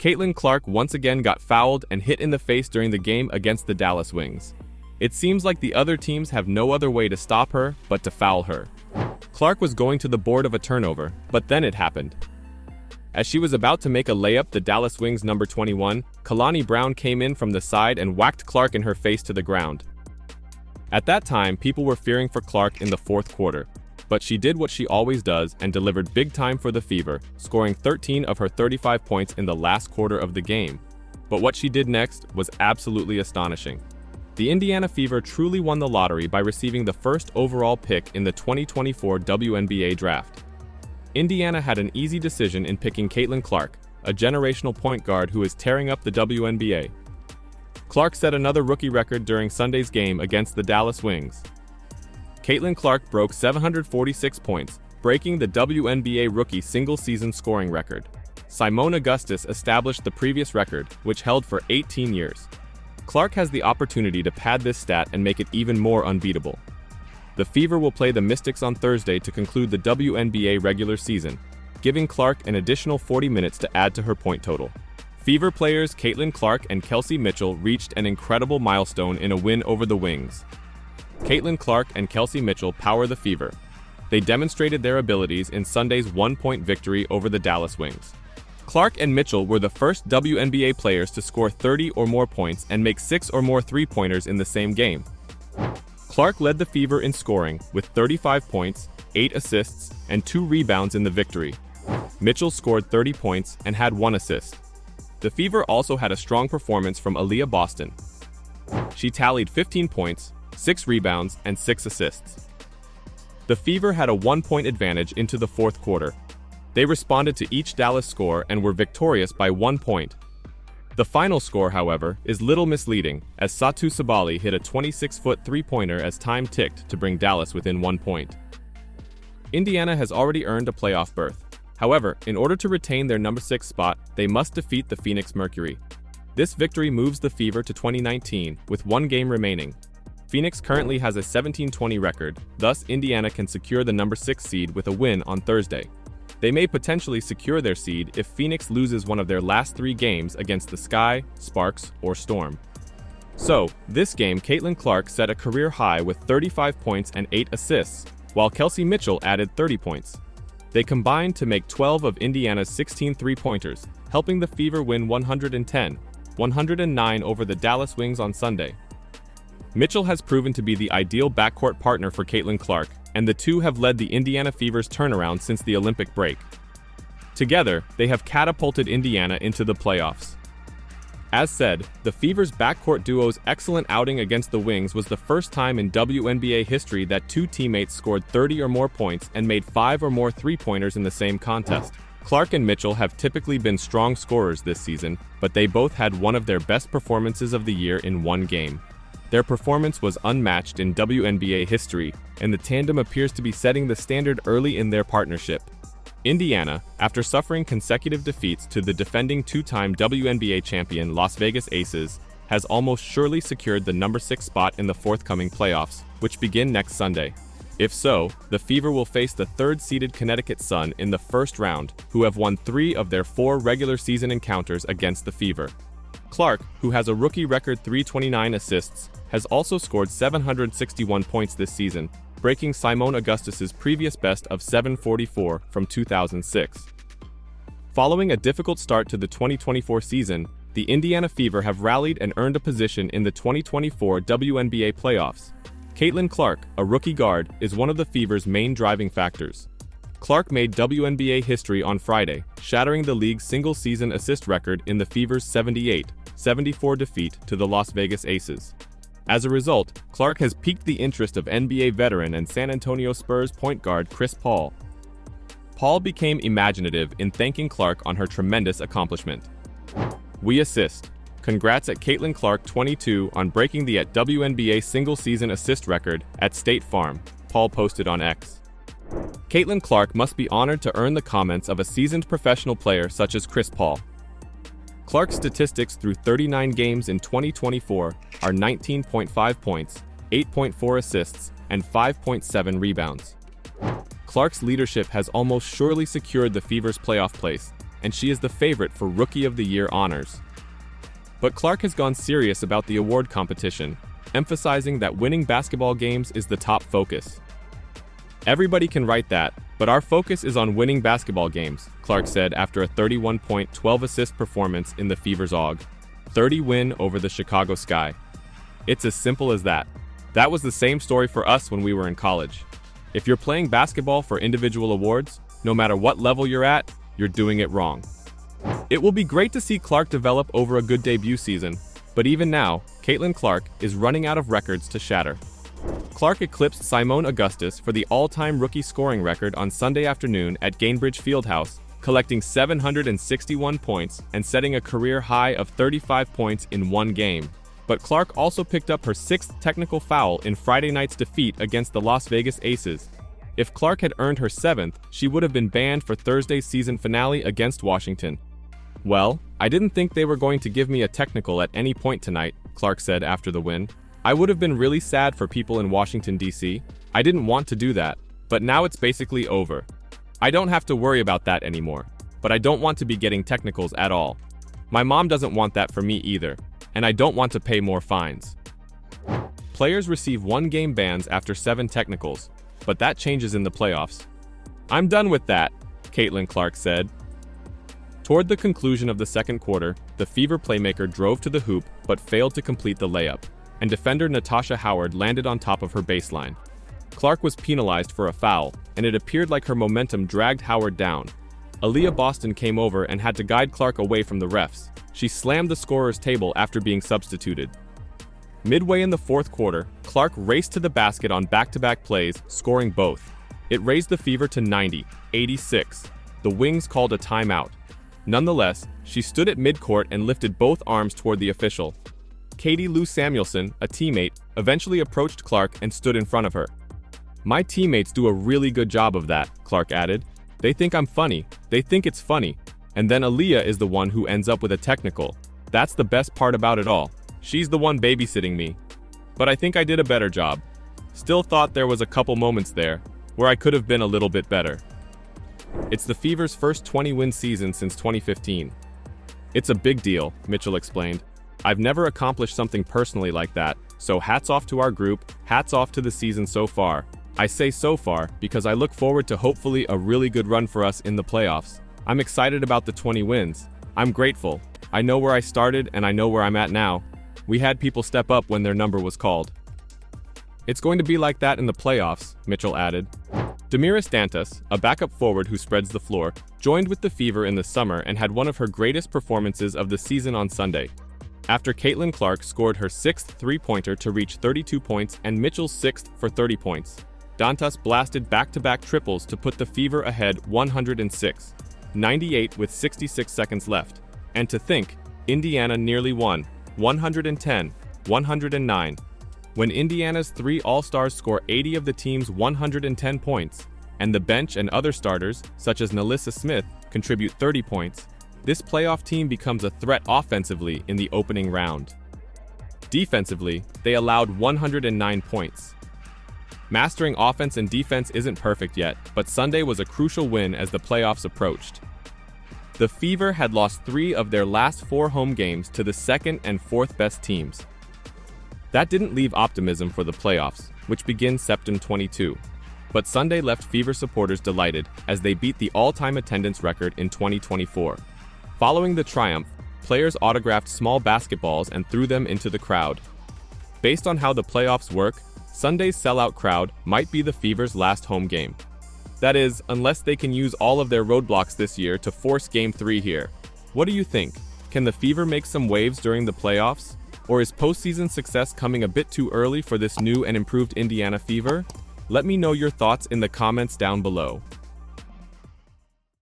Caitlin Clark once again got fouled and hit in the face during the game against the Dallas Wings. It seems like the other teams have no other way to stop her but to foul her. Clark was going to the board of a turnover, but then it happened. As she was about to make a layup, the Dallas Wings number 21, Kalani Brown, came in from the side and whacked Clark in her face to the ground. At that time, people were fearing for Clark in the fourth quarter, but she did what she always does and delivered big time for the Fever, scoring 13 of her 35 points in the last quarter of the game. But what she did next was absolutely astonishing. The Indiana Fever truly won the lottery by receiving the first overall pick in the 2024 WNBA draft. Indiana had an easy decision in picking Caitlin Clark, a generational point guard who is tearing up the WNBA. Clark set another rookie record during Sunday's game against the Dallas Wings. Caitlin Clark broke 746 points, breaking the WNBA rookie single-season scoring record. Simone Augustus established the previous record, which held for 18 years. Clark has the opportunity to pad this stat and make it even more unbeatable. The Fever will play the Mystics on Thursday to conclude the WNBA regular season, giving Clark an additional 40 minutes to add to her point total. Fever players Caitlin Clark and Kelsey Mitchell reached an incredible milestone in a win over the Wings. Caitlin Clark and Kelsey Mitchell power the Fever. They demonstrated their abilities in Sunday's one-point victory over the Dallas Wings. Clark and Mitchell were the first WNBA players to score 30 or more points and make 6 or more three-pointers in the same game. Clark led the Fever in scoring with 35 points, 8 assists, and 2 rebounds in the victory. Mitchell scored 30 points and had 1 assist. The Fever also had a strong performance from Aaliyah Boston. She tallied 15 points, 6 rebounds, and 6 assists. The Fever had a 1-point advantage into the fourth quarter. They responded to each Dallas score and were victorious by 1 point. The final score, however, is little misleading, as Satu Sabali hit a 26-foot three-pointer as time ticked to bring Dallas within 1 point. Indiana has already earned a playoff berth. However, in order to retain their number 6 spot, they must defeat the Phoenix Mercury. This victory moves the Fever to 2019, with 1 game remaining. Phoenix currently has a 17-20 record, thus Indiana can secure the number 6 seed with a win on Thursday. They may potentially secure their seed if Phoenix loses one of their last 3 games against the Sky, Sparks, or Storm. So, this game, Caitlin Clark set a career high with 35 points and 8 assists, while Kelsey Mitchell added 30 points. They combined to make 12 of Indiana's 16 three-pointers, helping the Fever win 110-109 over the Dallas Wings on Sunday. Mitchell has proven to be the ideal backcourt partner for Caitlin Clark, and the two have led the Indiana Fever's turnaround since the Olympic break. Together, they have catapulted Indiana into the playoffs. As said, the Fever's backcourt duo's excellent outing against the Wings was the first time in WNBA history that 2 teammates scored 30 or more points and made 5 or more three-pointers in the same contest. Clark and Mitchell have typically been strong scorers this season, but they both had one of their best performances of the year in 1 game. Their performance was unmatched in WNBA history, and the tandem appears to be setting the standard early in their partnership. Indiana, after suffering consecutive defeats to the defending 2-time WNBA champion Las Vegas Aces, has almost surely secured the number 6 spot in the forthcoming playoffs, which begin next Sunday. If so, the Fever will face the 3rd-seeded Connecticut Sun in the first round, who have won 3 of their 4 regular season encounters against the Fever. Clark, who has a rookie record 329 assists, has also scored 761 points this season, breaking Simone Augustus's previous best of 744 from 2006. Following a difficult start to the 2024 season, the Indiana Fever have rallied and earned a position in the 2024 WNBA playoffs. Caitlin Clark, a rookie guard, is one of the Fever's main driving factors. Clark made WNBA history on Friday, shattering the league's single-season assist record in the Fever's 78-74 defeat to the Las Vegas Aces. As a result, Clark has piqued the interest of NBA veteran and San Antonio Spurs point guard Chris Paul. Paul became imaginative in thanking Clark on her tremendous accomplishment. "We assist. Congrats at Caitlin Clark 22 on breaking the WNBA single-season assist record at State Farm," Paul posted on X. Caitlin Clark must be honored to earn the comments of a seasoned professional player such as Chris Paul. Clark's statistics through 39 games in 2024 are 19.5 points, 8.4 assists, and 5.7 rebounds. Clark's leadership has almost surely secured the Fever's playoff place, and she is the favorite for Rookie of the Year honors. But Clark has gone serious about the award competition, emphasizing that winning basketball games is the top focus. "Everybody can write that, but our focus is on winning basketball games," Clark said after a 31-point, 12-assist performance in the Fever's AUG-30 win over the Chicago Sky. "It's as simple as that. That was the same story for us when we were in college. If you're playing basketball for individual awards, no matter what level you're at, you're doing it wrong." It will be great to see Clark develop over a good debut season, but even now, Caitlin Clark is running out of records to shatter. Clark eclipsed Simone Augustus for the all-time rookie scoring record on Sunday afternoon at Gainbridge Fieldhouse, collecting 761 points and setting a career high of 35 points in one game. But Clark also picked up her 6th technical foul in Friday night's defeat against the Las Vegas Aces. If Clark had earned her 7th, she would have been banned for Thursday's season finale against Washington. "Well, I didn't think they were going to give me a technical at any point tonight," Clark said after the win. "I would have been really sad for people in Washington, D.C. I didn't want to do that, but now it's basically over. I don't have to worry about that anymore, but I don't want to be getting technicals at all. My mom doesn't want that for me either, and I don't want to pay more fines." Players receive 1-game bans after 7 technicals, but that changes in the playoffs. "I'm done with that," Caitlin Clark said. Toward the conclusion of the second quarter, the Fever playmaker drove to the hoop but failed to complete the layup, and defender Natasha Howard landed on top of her baseline. Clark was penalized for a foul, and it appeared like her momentum dragged Howard down. Aaliyah Boston came over and had to guide Clark away from the refs. She slammed the scorer's table after being substituted. Midway in the fourth quarter, Clark raced to the basket on back-to-back plays, scoring both. It raised the Fever to 90-86. The Wings called a timeout. Nonetheless, she stood at midcourt and lifted both arms toward the official. Katie Lou Samuelson, a teammate, eventually approached Clark and stood in front of her. "My teammates do a really good job of that," Clark added. "They think I'm funny. They think it's funny. And then Aaliyah is the one who ends up with a technical. That's the best part about it all. She's the one babysitting me. But I think I did a better job. Still thought there was a couple moments there where I could have been a little bit better." It's the Fever's first 20-win season since 2015. "It's a big deal," Mitchell explained. "I've never accomplished something personally like that, so hats off to our group, hats off to the season so far. I say so far because I look forward to hopefully a really good run for us in the playoffs. I'm excited about the 20 wins. I'm grateful. I know where I started and I know where I'm at now. We had people step up when their number was called." "It's going to be like that in the playoffs," Mitchell added. Damiris Dantas, a backup forward who spreads the floor, joined with the Fever in the summer and had one of her greatest performances of the season on Sunday. After Caitlin Clark scored her 6th three-pointer to reach 32 points and Mitchell's 6th for 30 points, Dantas blasted back-to-back triples to put the Fever ahead 106-98 with 66 seconds left. And to think, Indiana nearly won, 110-109. When Indiana's 3 All-Stars score 80 of the team's 110 points, and the bench and other starters, such as Nalissa Smith, contribute 30 points, this playoff team becomes a threat offensively in the opening round. Defensively, they allowed 109 points. Mastering offense and defense isn't perfect yet, but Sunday was a crucial win as the playoffs approached. The Fever had lost 3 of their last 4 home games to the 2nd and 4th best teams. That didn't leave optimism for the playoffs, which begin September 22. But Sunday left Fever supporters delighted as they beat the all-time attendance record in 2024. Following the triumph, players autographed small basketballs and threw them into the crowd. Based on how the playoffs work, Sunday's sellout crowd might be the Fever's last home game. That is, unless they can use all of their roadblocks this year to force Game 3 here. What do you think? Can the Fever make some waves during the playoffs? Or is postseason success coming a bit too early for this new and improved Indiana Fever? Let me know your thoughts in the comments down below.